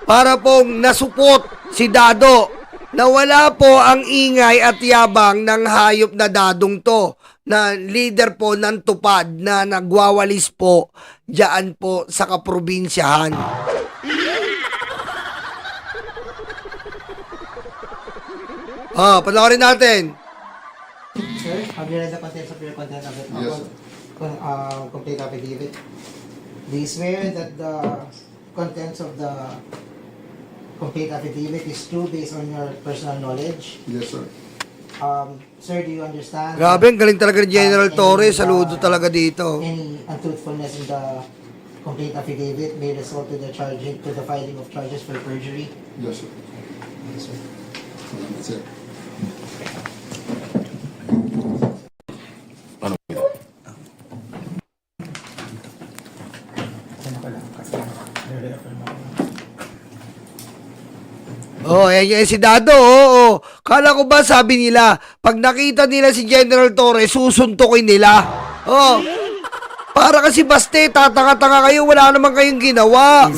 para pong nasupot si Dado na wala po ang ingay at yabang ng hayop na Dadong to, na leader po ng tupad na nagwawalis po diyan po sa kaprobinsyahan. Panoorin natin. Sir, have you read the contents of your content of it? Yes, sir. Complete affidavit. Do you swear that the contents of the complete affidavit is true based on your personal knowledge? Yes, sir. Sir, do you understand? Grabe, ang galing talaga ni General any, Torres. Saludo talaga dito. Any untruthfulness in the complete affidavit may result to the filing of charges for perjury? Yes, sir. Yes, sir. Salamat, sir. Yan si Dado, Kala ko ba sabi nila, pag nakita nila si General Torres, susuntukin nila. Para kasi baste, tatanga-tanga kayo, wala naman kayong ginawa.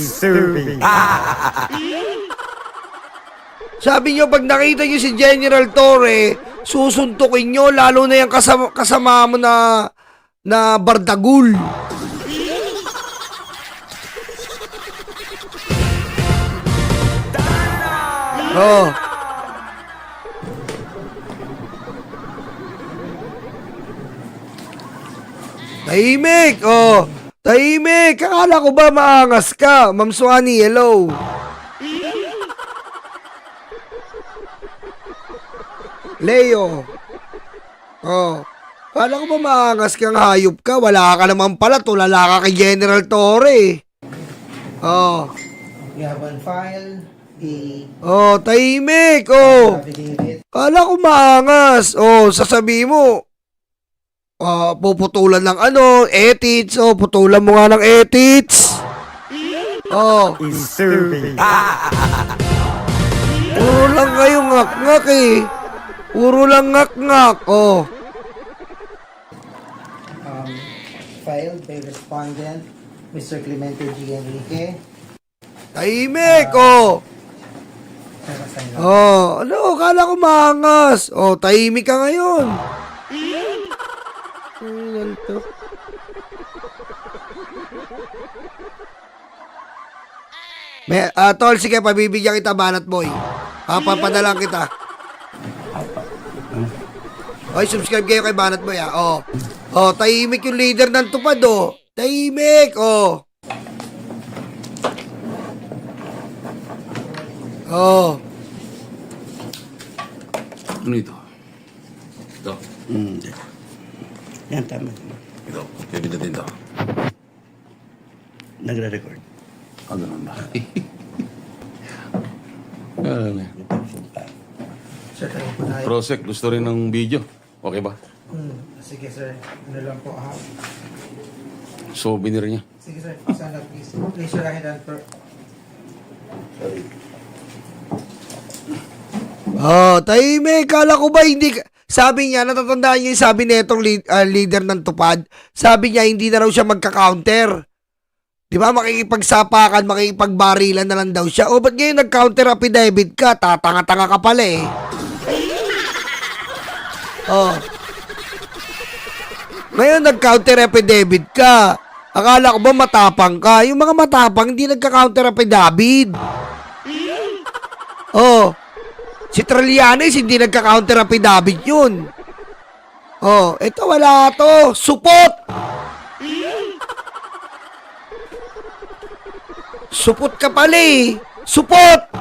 Sabi nyo, pag nakita nyo si General Torres, susuntukin nyo, lalo na yung kasama mo na Bardagul. Tahimik, tahimik. Akala ko ba maangas ka, Ma'am Suani, hello. Leo. Akala ko ba maangas kang hayop ka? Wala ka naman pala, tulala ka kay General Torre. You have on file the Tahimik, affidavit. Kala ko maangas. Sasabihin mo, puputulan ng edits. Putulan mo nga ng edits. Puro lang kayo ngak-ngak eh. Puro lang ngak-ngak. Filed by respondent, Mr. Clemente G. Enrique. Tahimik, Kala ko maangas. Tahimik ka ngayon. Tol, sige, pabibigyan kita, Banat Boy. Papapadalang kita. Subscribe kayo kay Banat Boy, tahimik yung leader ng tupad, Tahimik, Ano ito? Ito. Yan, tama. Ito. Bibigyan din ito. Nagre-record. Ganun ba? Ano yan? Sir, tayo po tayo. Prosec, gusto rin ng video. Okay ba? Sige, sir. Ano lang po, Souvenir niya. Sige, sir. Sana, please. Please, sir, ahead and Sorry. Tahimik. Kala ko ba hindi sabi niya, natatandaan niyo yung sabi nitong leader ng tupad? Sabi niya, hindi na raw siya magka-counter. Di ba? Makikipagsapakan, makikipagbarilan na lang daw siya. Ba't ngayon nag-counter affidavit ka? Tatanga-tanga ka pala eh. Ngayon nag-counter affidavit ka. Akala ko ba matapang ka? Yung mga matapang, hindi nagka-counter affidavit. Si Trillanes, hindi nagka-counter affidavit yun. Ito wala to. Supot! Supot ka pala eh. Supot!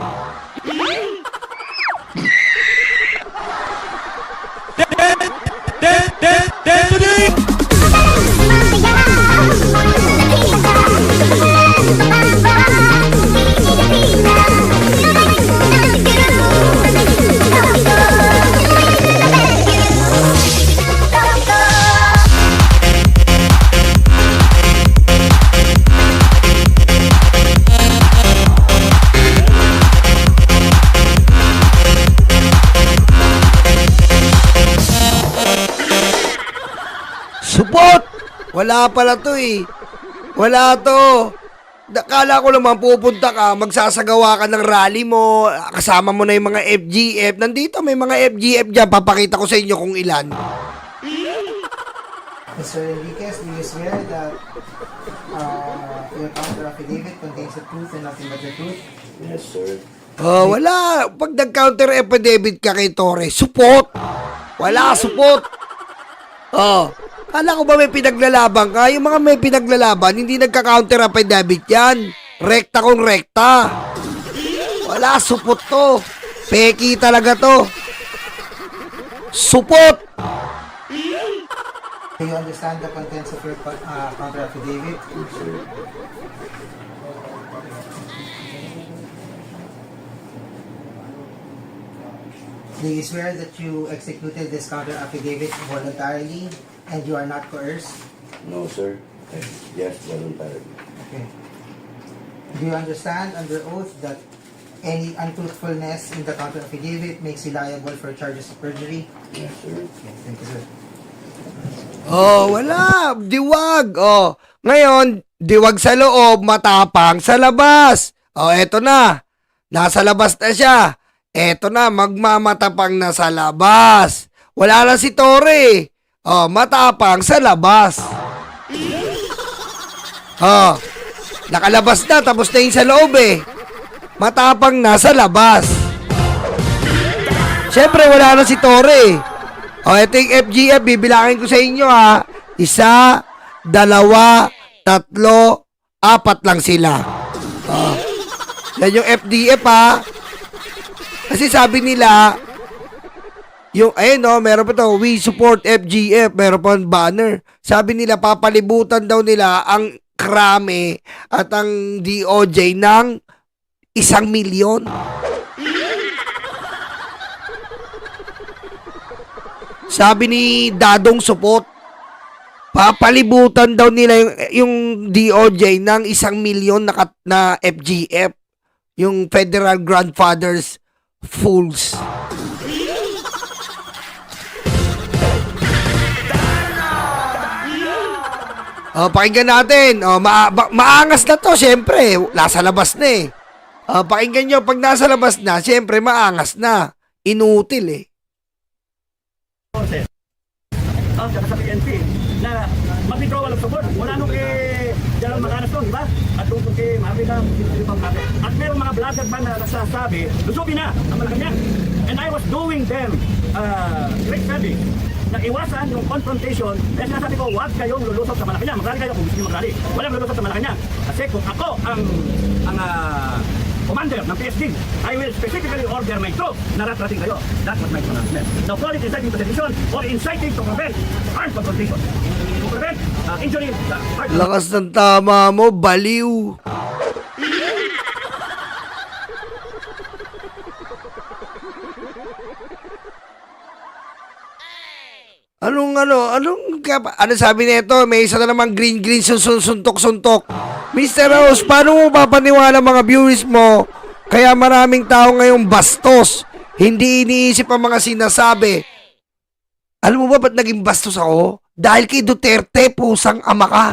Supot! Wala pala to eh. Wala to. Nakala ko naman pupunta ka, magsasagawa ka ng rally mo, kasama mo na yung mga FGF. Nandito may mga FGF dyan, papakita ko sa inyo kung ilan. Mr. Enriquez, do you swear that your counter affidavit contains the truth and nothing but the truth? Yes, sir. Oh, wala. Pag nag-counter affidavit ka kay Torres, support. Wala, support. Oh, kala ko ba may pinaglalaban ka? Yung mga may pinaglalaban, hindi nagka-counter affidavit yan. Rekta kung rekta. Wala, support to. Peki talaga to. Support. Do you understand the contents of your counter affidavit? Sir. Do you swear that you executed this counter affidavit voluntarily and you are not coerced? No, sir. Yes, voluntarily. Okay. Do you understand under oath that any untruthfulness in the counter affidavit makes you liable for charges of perjury? Yes, sir. Okay, thank you, sir. Oh, wala. Diwag. Oh, ngayon, diwag sa loob, matapang sa labas. Oh, eto na. Nasa labas na siya. Eto na, magmamatapang na sa labas. Wala na si Torre. Oh, matapang sa labas. Oh, nakalabas na, tapos na yung sa loob eh. Matapang na sa labas. Siyempre, wala na si Torre. Oh, ito yung FGF, bibilangin ko sa inyo ha. 1, 2, 3, 4 lang sila. Oh. Yan yung FDF ha. Kasi sabi nila, yung, ayun no, meron pa to, we support FGF, meron pa banner. Sabi nila, papalibutan daw nila ang krame at ang DOJ ng 1 milyon. Sabi ni Dadong Support, papalibutan daw nila yung DOJ ng 1 milyon na FGF. Yung Federal Grandfathers Fools. Oh, pakinggan natin. Oh, maangas na to, syempre. Nasa labas na eh. Oh, pakinggan nyo, pag nasa labas na, syempre maangas na. Inutil eh. Sa PNP na mag-withdrawal of support. Wala nung kay General Macanas doon, di ba? At tungkol kay Mahavita, at merong mga vlogger ba na nagsasabi, lusubin na ang Malacanang. And I was doing them great service na iwasan yung confrontation. Kaya sinasabi ko, huwag kayong lulusot sa Malacanang. Magrali kayo kung gusto nyo magrali. Walang lulusot sa Malacanang. Kasi kung ako ang commander ng PSD, I will specifically order my troops na ratrating kayo. That was my pronouncement. Now, call it inciting to sedition or inciting to prevent armed confrontation. To prevent injury the heart. Lakas ng tama mo, baliw. Ano sabi nito? May isa na namang green suntok-suntok. Mr. Rose, paano mo papaniwala mga viewers mo? Kaya maraming tao ngayong bastos. Hindi iniisip ang mga sinasabi. Alam mo ba ba't naging bastos ako? Dahil kay Duterte, pusang ama ka.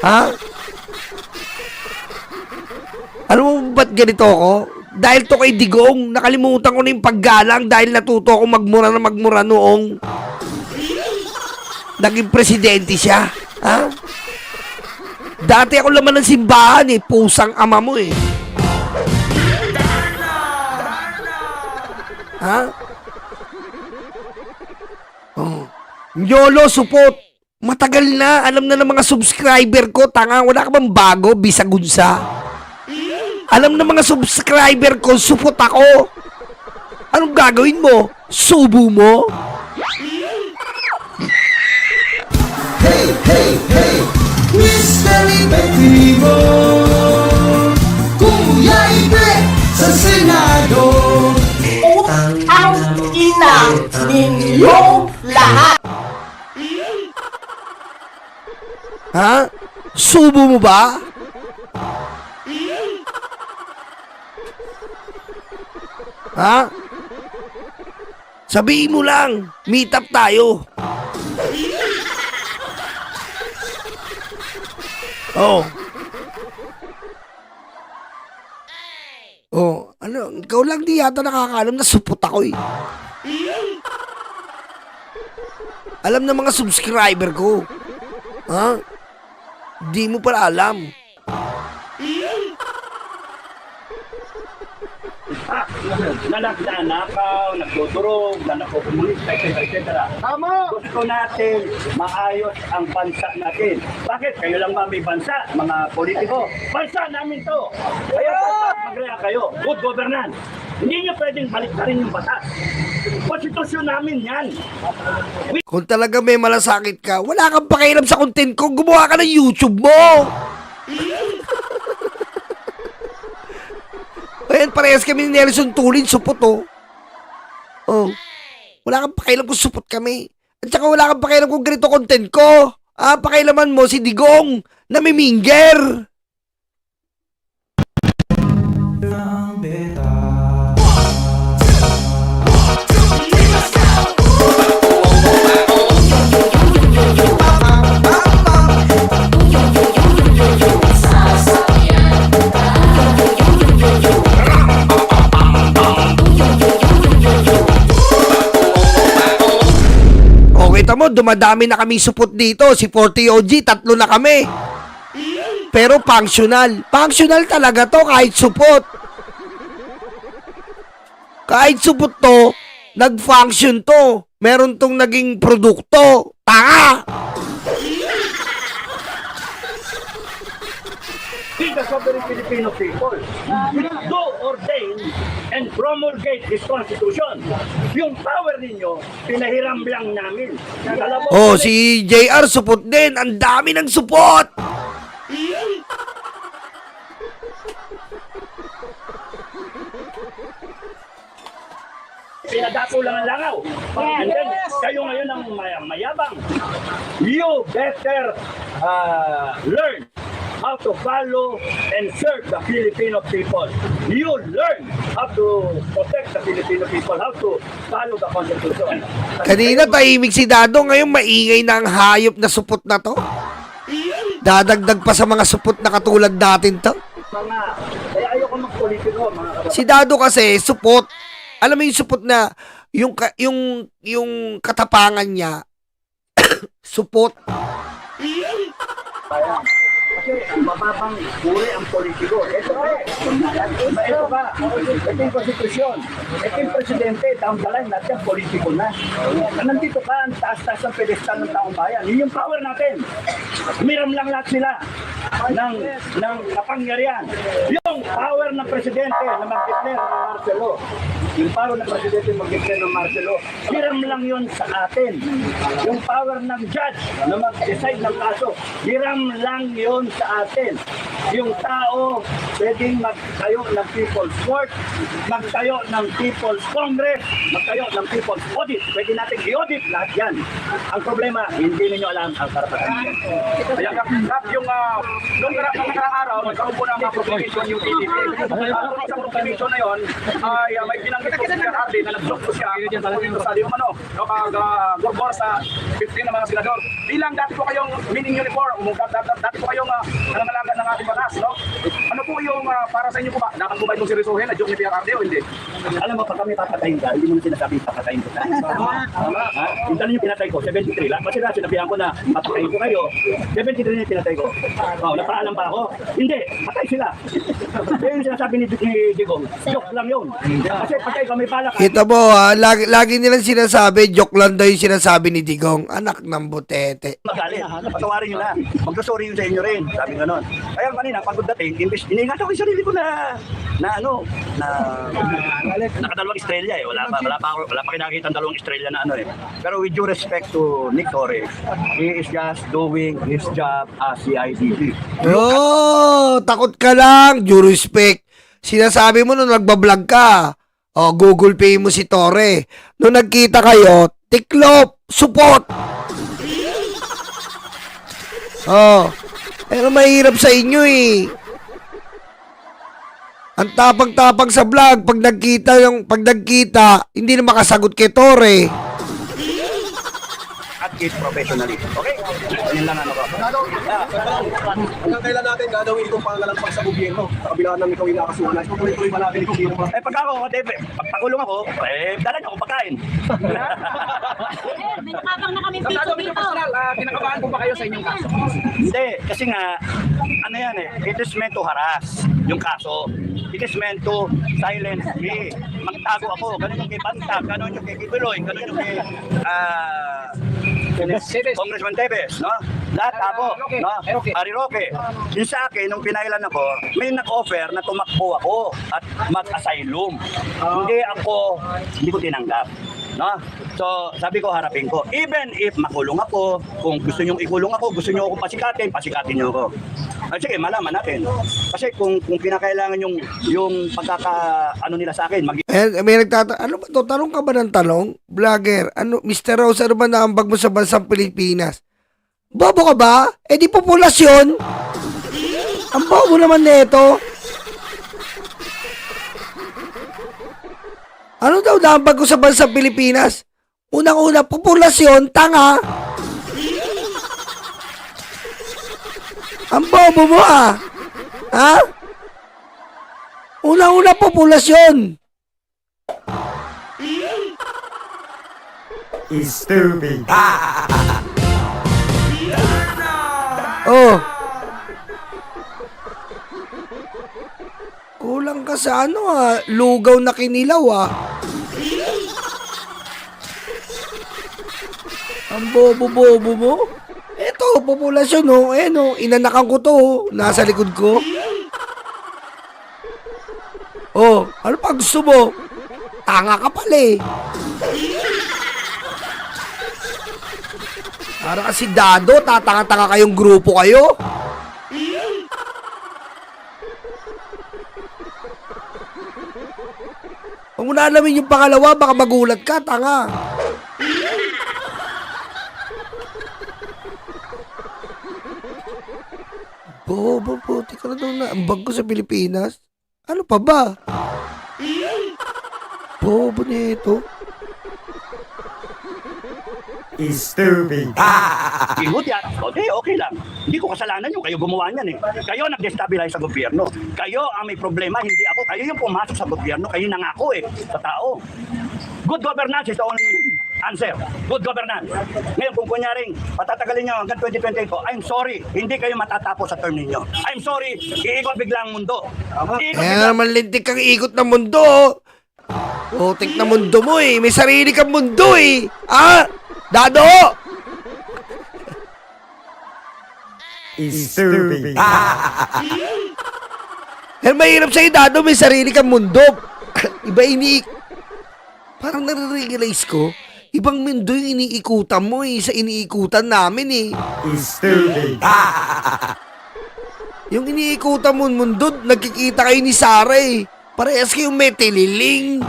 Ha? Alam mo ba't ganito ako? Dahil to kay Digong, nakalimutan ko na yung paggalang dahil natuto ako magmura noong naging presidente siya. Ha? Dati ako laman ng simbahan eh, pusang ama mo eh. Ha? Oh. Yolo, support. Matagal na, alam na ng mga subscriber ko, tanga, wala ka bang bago, bisagunsa? Alam na mga subscriber ko, support ako. Anong gagawin mo? Subo mo? Hey, hey, hey, Mystery Efectivo, Kuya Ibe sa Senado. Ang ina ninyong lahat. Ha? Subo mo ba? Ha? Sabihin mo lang, meet up tayo. Oh. Oh, ano, ikaw lang di yata nakakaalam na supot ako eh. Alam ng mga subscriber ko. Ha? Di mo pala alam. Na nagnanakaw, nagtuturog, na nakukulit, etc. Tama! Gusto natin maayos ang bansa natin. Bakit? Kayo lang ba may bansa, mga politiko? Bansa namin to! Kaya dapat mag-rea kayo. Good governance. Hindi nyo pwedeng baliktarin yung batas. Konstitusyon namin yan. Kung talaga may malasakit ka, wala kang pakialam sa content ko. Gumawa ka ng YouTube mo. Ayan, parehas kami ni Nelson Tulin, supot oh. Oh. Wala kang pakialam kung supot kami. At saka wala kang pakialam kung ganito content ko. Ah, pakialaman mo si Digong na may minger. Kita mo, dumadami na kami supot dito. Si 40 OG, 3 na kami. Pero functional. Functional talaga to kahit supot. Kahit supot to, nag-function to. Meron tong naging produkto. Tanga! We the sovereign Filipino people do ordain and promulgate this constitution. Yung power ninyo, pinahiram lang namin. Oh, si JR supot din. Ang dami ng supot. Pinadato lang ang langaw. And then, kayo ngayon ang mayabang. You better learn how to follow and serve the Filipino people. You learn how to protect the Filipino people, how to follow the Constitution. Kanina tahimik si Dado, ngayon maingay na ang hayop na supot na to. Dadagdag pa sa mga supot na katulad natin to. Kaya ayoko magpolitiko, mga kababayan. Si Dado kasi supot. Alam mo yung supot na yung katapangan niya supot. Kasi mababang uri ang politiko. Ito ba? Ito yung konstitusyon. Ito yung presidente, taong dalang natin, politiko na. Nandito ka, ang taas-taas ng pedestal ng taong bayan. Yun yung power natin. Miram lang lahat sila ng kapangyarihan. Yung power ng presidente na mag-declare ng Marcelo. Yung power ng presidente mag-declare ng Marcelo. Miram lang yun sa atin. Yung power ng judge na mag-decide ng kaso. Miram lang yun sa atin. Yung tao pwedeng magtayo ng People's Court, magtayo ng People's Congress, magtayo ng People's Audit. Pwede natin i-audit lahat yan. Ang problema, hindi ninyo alam ang karapatan niya. Kaya Kap, yung nung nakarang araw, nagkaroon po ng mga proclamation yung PDP. Sa proclamation na yun, ay may binanggit po si Hardy na nag-block po siya sa yung pag-gorbor sa 15 na mga senador. Bilang dati po kayong meaning uniform, dati po kayong nangangalaga ng ating batas, no? Ano po yung para sa inyo po ba? Dapat po ba itong seryosohin na joke ni Pierre Hardy o hindi? Alam mo, pag kami papatayin ka, hindi mo na sinasabi papatayin ko. Yung tanong yung pinatay ko, 73 lang. Kasi sinabihan ko na papatayin ko kayo, 73 na yung pinatay ko. Napaalam pa ako. Hindi, patay sila. Kaya yung sinasabi ni Digong, joke lang yun. Kasi patay kami pala ka. Kita mo ha, lagi nilang sinasabi, joke lang daw yung sinasabi ni Digong. Anak ng butete. Magalit, patawarin nyo na. Magsasorry yun sa inyo rin. Sabi nga nun. Kaya kanina, pagod dating, iniingat ako yung sarili ko na nakadalawang estrella eh. Wala pa kinakita dalawang estrella na ano eh. Pero with due respect to Nick Torres, he is just doing his job as CIDP. Oh, takot ka lang. Due respect. Sinasabi mo nung nagbablog ka. Oh, Google Pay mo si Torre. Nung nagkita kayo, tiklop, support. Oh, pero mahirap sa inyo eh. Ang tapang-tapang sa vlog pag nagkita, hindi na makasagot kay Torre. At it professionally. Okay? Yun lang ano ko. Hanggang kailan natin gagawin itong pangalampak sa gobyerno? Sa kabila ng ikaw inakasuhan na, tuloy-tuloy pa natin itong gobyerno. Pag ako, pagpakulong ako, dala niyo ako pagkain. May nakabang na kami piso dito. Kinakabahan po ba kayo sa inyong kaso? Hindi, kasi nga, ano yan it is meant to harass yung kaso. It is meant to silence me. Magtago ako, ganun yung kay Bantag, ganun yung kay Kibuloy, ganun yung kay Congressman Tevez, no? Lahat ako, no? Harry Roque. Yung sa akin, nung pinailan ako, may nag-offer na tumakbo ako at mag-asylum. Hindi ko tinanggap. No? So, sabi ko, harapin ko. Even if makulong ako, kung gusto nyo ikulong ako, gusto nyo ako pasikatin nyo ako. Sige, malaman natin. Kasi kung kinakailangan yung pagkaka-ano nila sa akin, May ano ba to? Tanong ka ba ng tanong? Vlogger, Mr. Rose, ano ba naambag mo sa bansang Pilipinas? Bobo ka ba? Eh di populasyon. Ang bobo naman nito. Ano daw naambag ko sa bansang Pilipinas? Unang-una, populasyon, tanga. Ang bobo mo ah. Ha? Unang-una, populasyon. Stupid. Oh. Kulang ka sa lugaw na kinilaw Ang bobo-bobo mo. Eto, populasyon inanakan ko to nasa likod ko. Oh, ano pa gusto mo? Tanga ka pala eh. Para kasi Dado, tatanga-tanga kayong grupo kayo. Huwag mo na alamin yung pangalawa, baka magulat ka, tanga. Bobo, puti ka na daw na ambag ko sa Pilipinas. Ano pa ba? Bobo nito. Stupid. Ingot yan. Okay lang. Hindi ko kasalanan yung kayo gumawa niyan Kayo nag-destabilize sa gobyerno. Kayo ang may problema, hindi ako. Kayo yung pumasok sa gobyerno. Kayo nangako sa tao. Good governance is the only answer. Good governance. Ngayon kung kunyaring patatagalin nyo hanggang 2028 ko, I'm sorry, hindi kayo matatapos sa term ninyo. I'm sorry, iikot bigla ang mundo. Kaya naman lintik kang ikot ng mundo. Putik na mundo mo May sarili kang mundo Dado! Stupid. Pero mahirap sa'yo, Dado, may sarili kang mundo. Iba Parang nare-realize ko, ibang mundo yung iniikutan mo sa iniikutan namin Stupid. Yung iniikutan mo mundo, nagkikita kayo ni Sarah Parehas kayong may tililing.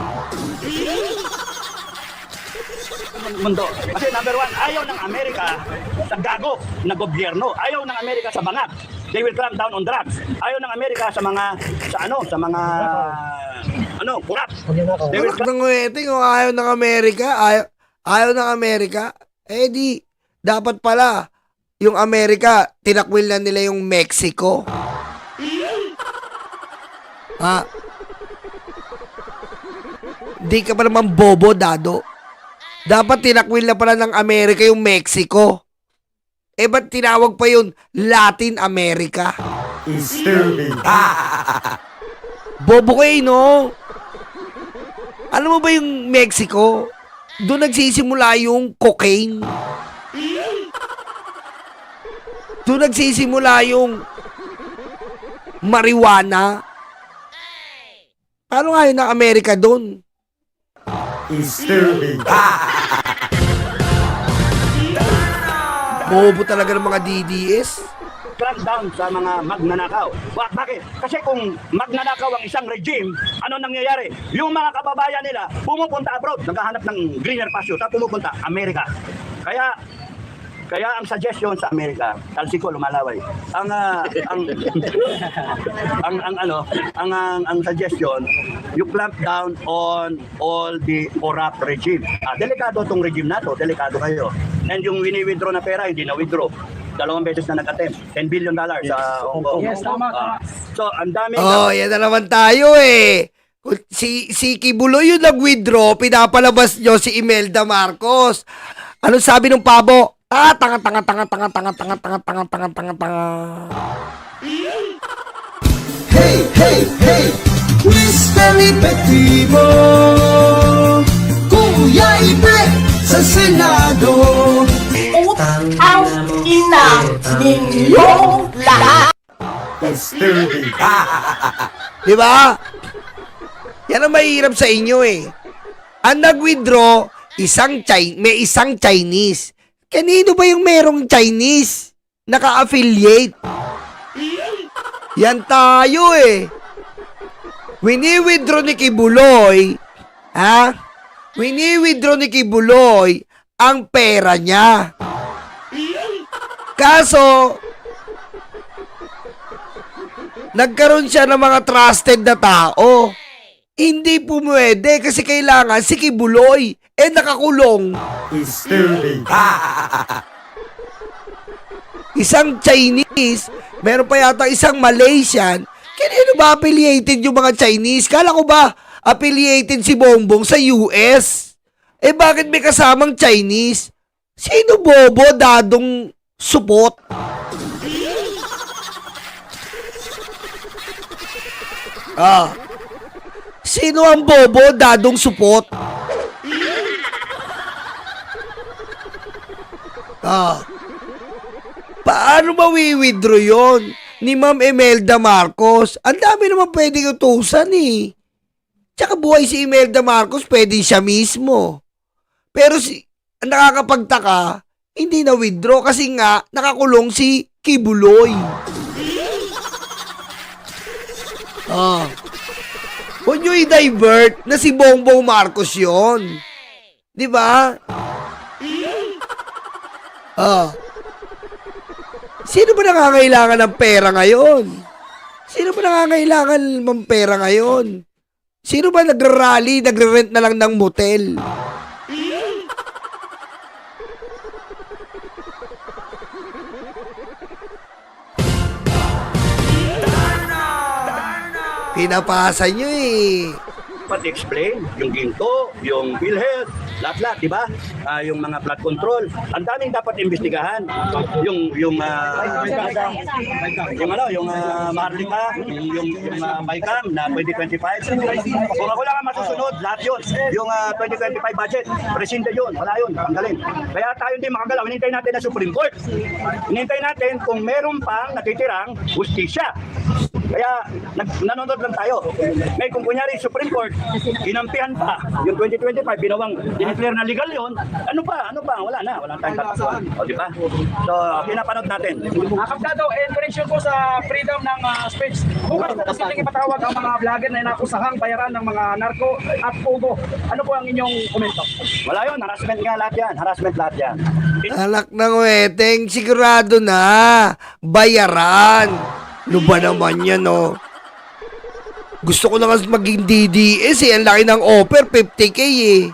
Mundo. Kasi number one, ayaw ng Amerika sa gago na gobyerno. Ayaw ng Amerika sa bangag. They will clamp down on drugs. Ayaw ng Amerika sa mga kurap. They will Ng wedding, ayaw ng Amerika, ayaw ng Amerika, di, dapat pala, yung Amerika, tinakwil na nila yung Mexico. Di ka pa naman bobo, Dado. Dapat tinakwil na pala ng Amerika yung Mexico. Ba't tinawag pa yun Latin America? Stupid. Bobo kayo, no? Alam mo ba yung Mexico? Doon nagsisimula yung cocaine. Doon nagsisimula yung marijuana. Paano nga yun ng Amerika doon? Stupid. Bobo talaga ng mga DDS. clamp down sa mga magnanakaw. Bakit? Kasi kung magnanakaw ang isang regime, ano nangyayari? Yung mga kababayan nila pumupunta abroad, naghahanap ng greener pasture, at pumupunta Amerika. Kaya ang suggestion sa Amerika, talsiko lumalaway. Ang suggestion, you clamp down on all the corrupt regime. Delikado tong regime na to, delikado kayo. And yung wini-withdraw na pera, hindi na-withdraw. 2 beses na nag-attempt. $10 billion sa Hong Kong. Yes, tama. So, ang dami. Oh, yan na naman tayo eh. Si Kibuloy yung nag-withdraw, pinapalabas nyo si Imelda Marcos. Ano sabi ng pabo? Tanga. Hey, Mr. Epektibo, Kuya Ipe sa Senado. Ang ina ninyong lahat. Stupid. Di ba? Yan ang mahirap sa inyo eh. Ang nag-withdraw, may isang Chinese. Kanino ba yung merong Chinese? Naka-affiliate. Yan tayo eh. Wini-withdraw ni Kibuloy, Wini-withdraw ni Kibuloy ang pera niya. Kaso, nagkaroon siya ng mga trusted na tao. Hindi pumwede kasi kailangan si Kibuloy nakakulong. Stupid. Isang Chinese, meron pa yata isang Malaysian. Kanino ba affiliated yung mga Chinese? Kala ko ba affiliated si Bongbong sa US? Bakit may kasamang Chinese? Sino bobo dadong supot? Sino ang bobo dadong supot? Paano mawi-withdraw yon ni Ma'am Imelda Marcos? Ang dami naman pwedeng utusan eh. Tsaka buhay si Imelda Marcos, pwede siya mismo. Pero ang nakakapagtaka, hindi na withdraw kasi nga nakakulong si Kibuloy. Huwag nyo i-divert na si Bongbong Marcos yon. Di ba? Sino ba nangangailangan ng pera ngayon? Sino ba nangangailangan ng pera ngayon? Sino ba nagra-rally, nagre-rent na lang ng motel? Pinapasa nyo eh. Dapat explain yung ginto, yung PhilHealth, lahat-lahat, di ba? Yung mga flood control, ang daming dapat imbestigahan. Yung Maharlika, yung MyCam na 2025. Kung ako lang ang masusunod, lahat yun. Yung 2025 budget, presente yun, wala yun, tanggalin. Kaya tayo hindi makagalaw, hinintay natin na Supreme Court. Hinintay natin kung meron pang natitirang justisya. Kaya nanonood lang tayo. Ngayon kung kunyari Supreme Court, inampihan pa yung 2025, binawang dineclare na legal yun, ano pa? Wala tayong tatapuan. O diba? So, pinapanood natin. Kapkado, encourage po sa freedom ng speech. Bukas po kasi ipatawag ang mga vlogger na inakusahang bayaran ng mga narko at pugo. Ano po ang inyong komento? Wala yun, harassment nga lahat yan. Harassment lahat yan. Anak ng weteng, sigurado na. Bayaran. Ano ba naman yan, no? Gusto ko na nga maging DDS eh. Ang laki ng offer, 50K eh.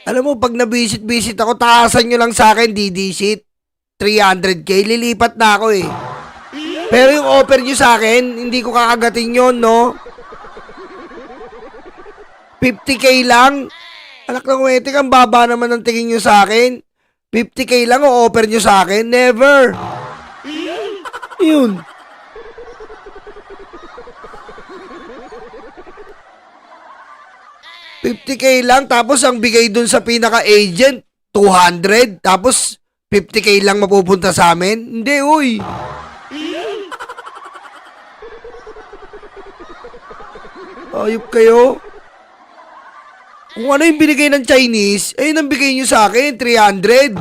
Alam mo, pag na-visit ako, taasan nyo lang sa akin, DD-sheet. 300K, lilipat na ako eh. Pero yung offer nyo sa akin, hindi ko kakagatin yun, no? 50K lang. Anak ng weteng, ang baba naman ng tingin nyo sa akin. 50K lang o offer nyo sa akin? Never. Yun. $50K lang, tapos ang bigay dun sa pinaka-agent, 200, tapos 50K lang mapupunta sa amin? Hindi, uy. Ayop kayo. Kung ano yung binigay ng Chinese, ayun ang bigay nyo sa akin, 300.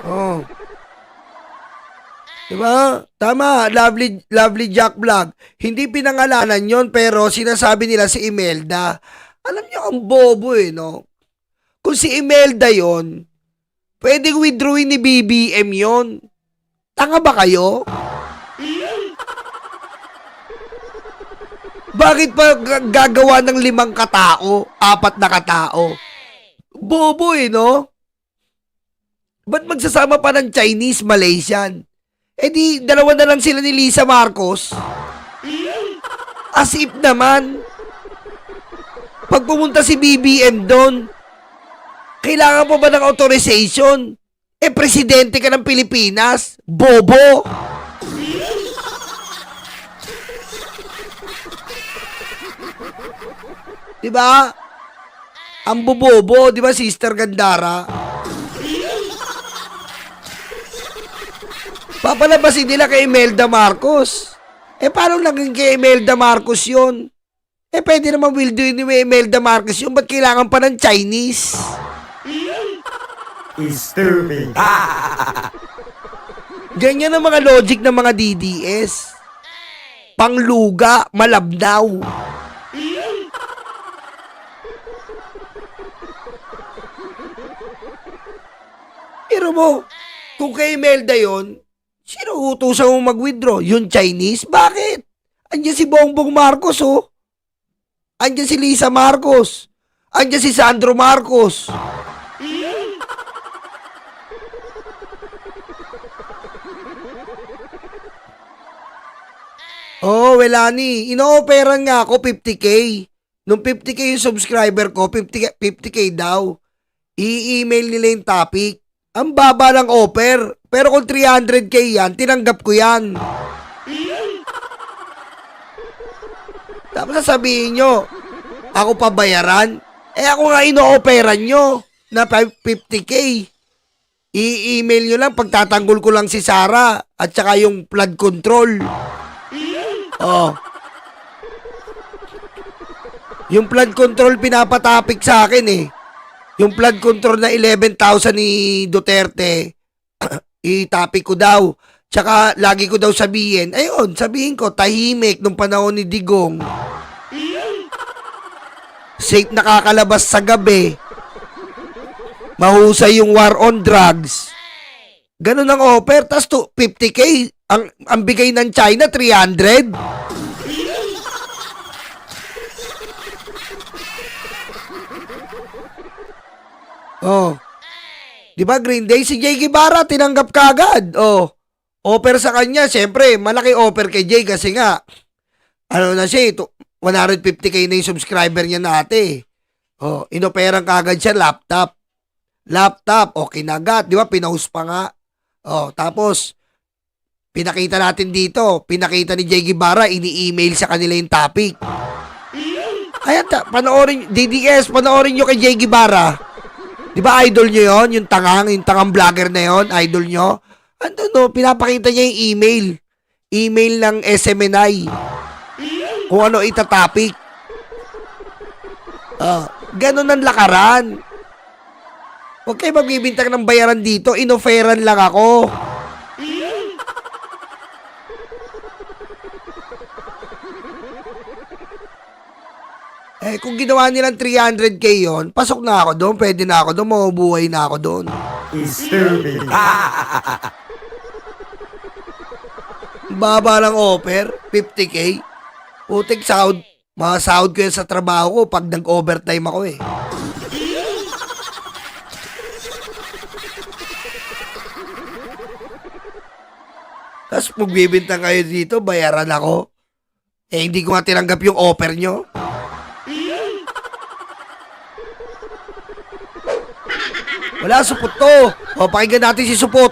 Oh. Diba? Tama, lovely Jack Vlog. Hindi pinangalanan yon pero sinasabi nila si Imelda. Alam niyo ang bobo eh, no? Kung si Imelda yon, pwedeng withdrawin ni BBM yon. Tanga ba kayo? Bakit pa gagawa ng 5 katao, 4 na katao? Bobo no? Ba't magsasama pa ng Chinese, Malaysian? Eh di, 2 na lang sila ni Lisa Marcos. As if naman, pag pumunta si BBM doon, kailangan pa ba ng authorization? Eh, presidente ka ng Pilipinas. Bobo! Diba? Ang bobobo, diba, Sister Gandara? Papalabasin nila kay Imelda Marcos. Eh, paano naging kay Imelda Marcos yun? Eh, pwede naman will do ni Imelda Marcos yun. Ba't kailangan pa ng Chinese? Stupid. Ganyan ang mga logic ng mga DDS. Pangluga, malabnaw. Pero mo, kung kay Imelda yun, sino utusan mo mag-withdraw? Yung Chinese? Bakit? Andiyan si Bongbong Marcos, oh. Andiyan si Lisa Marcos. Andiyan si Sandro Marcos. Oh, Welani, ino-operan nga ako 50k. Nung 50k yung subscriber ko, 50k daw. I-email nila yung topic. Ang baba ng offer. Pero kung 300k yan, tinanggap ko yan. Tapos sasabihin nyo, ako pa bayaran? Eh ako nga ino-operan nyo na 50k. I-email nyo lang, pagtatanggol ko lang si Sarah at saka yung flood control. Oh. Yung flood control pinapatapik sa akin eh. Yung flood control na 11,000 ni Duterte, itapik ko daw. Tsaka lagi ko daw sabihin, ayun, sabihin ko, tahimik nung panahon ni Digong. Safe nakakalabas sa gabi. Mahusay yung war on drugs. Ganun ang offer, tas to 50k. Ang bigay ng China, 300. Oh. Di ba Green Day? Si Jay Guevara, tinanggap kagad. Oh. Offer sa kanya, syempre, malaki offer kay Jay kasi nga, ano na siya, 150k na yung subscriber niya nate. Oh, inoperan kagad siya, laptop. Laptop, okay na agad. Di ba? Pinaus pa nga. Oh, tapos, pinakita natin dito, pinakita ni Jay Guevara, ini-email sa kanila yung topic. Ayan, panoorin, DDS, panoorin nyo kay Jay Guevara. Di ba idol nyo yon? Yung tangang vlogger na yon, idol nyo? Ano no, pinapakita niya yung email. Email ng SMNI. Kung ano itatopic. Ganun ang lakaran. Huwag kayo magbibintang ng bayaran dito, inoferan lang ako. Eh, kung ginawa nilang 300k yon, pasok na ako doon, pwede na ako doon, mabubuhay na ako doon. Stupid. Baba lang offer, 50k. Putik sahod, mga sahod ko yan sa trabaho ko pag nag-overtime ako eh. Tapos magbibintang kayo dito, bayaran ako. Eh, hindi ko nga tinanggap yung offer nyo. Wala, supot to. O, pakinggan natin si supot.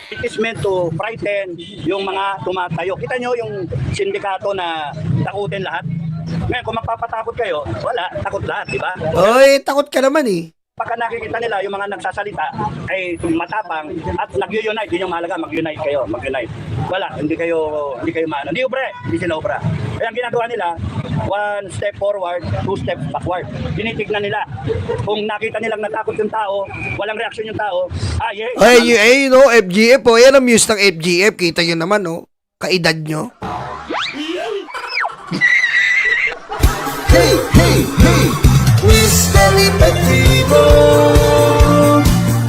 It is meant to frighten yung mga tumatayo. Kita nyo yung sindikato na takutin lahat. Ngayon, kung magpapatakot kayo, wala, takot lahat, di ba? Oy, takot ka naman eh. Pagka nakikita nila yung mga nagsasalita ay matapang at nag-unite, yun yung mahalaga, mag-unite kayo, mag-unite. Wala, hindi kayo maano. Hindi obra, hindi sila obra. Kaya ang ginagawa nila, 1 step forward, 2 steps backward. Tinitignan nila. Kung nakita nilang natakot yung tao, walang reaksyon yung tao, Ay, you know, FGF, oh, yan ang muse ng FGF. Kita nyo naman, oh, kaedad nyo. Hey, hey, hey, Mr. Epektibo,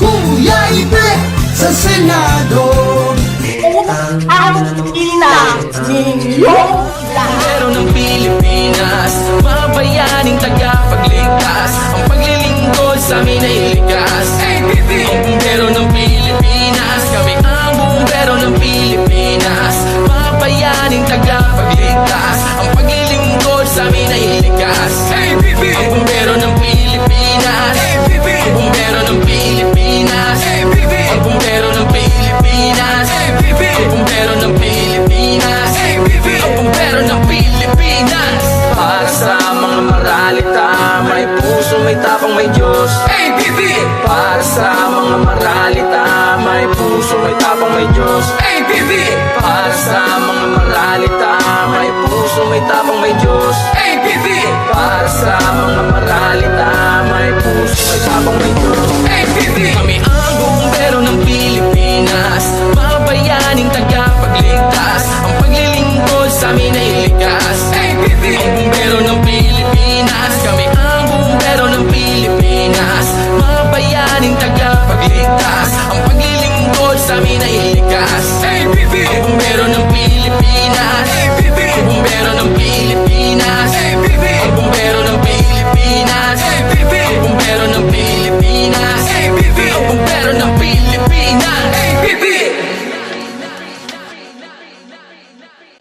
Kuya Ipe sa Senado. ang ina ninyong lahat. Pero ng Pilipinas, mga bayaning tagapagligtas, ang paglilingkod sa amin ay likas. Ang bumbero ng Pilipinas, kami ang bumbero ng Pilipinas, mga bayaning tagapagligtas, ang paglilingkod sa amin ay likas. Ang bumbero ng Pilipinas, ang bumbero ng Pilipinas, ang bumbero ng Pilipinas, ang bumbero ng Pilipinas, ang bumbero ng Pilipinas. Para sa mga maralita, may puso, may tapang, may Diyos. Para sa mga maralita, may puso, may tapang, may Diyos. Para sa mga maralita, may puso, may tapang, may Diyos. Para sa mga maralita, may puso, may tapang, may Diyos. Kami ang bumbero ng Pilipinas, mga bayaning tagapagligtas, ang paglilingkod sa amin ay likas. Ang bumbero ng Pilipinas, kami ang bumbero ng Pilipinas, mga bayaning tagapagligtas, ang paglilingkod sa amin ay likas. Ang bumbero ng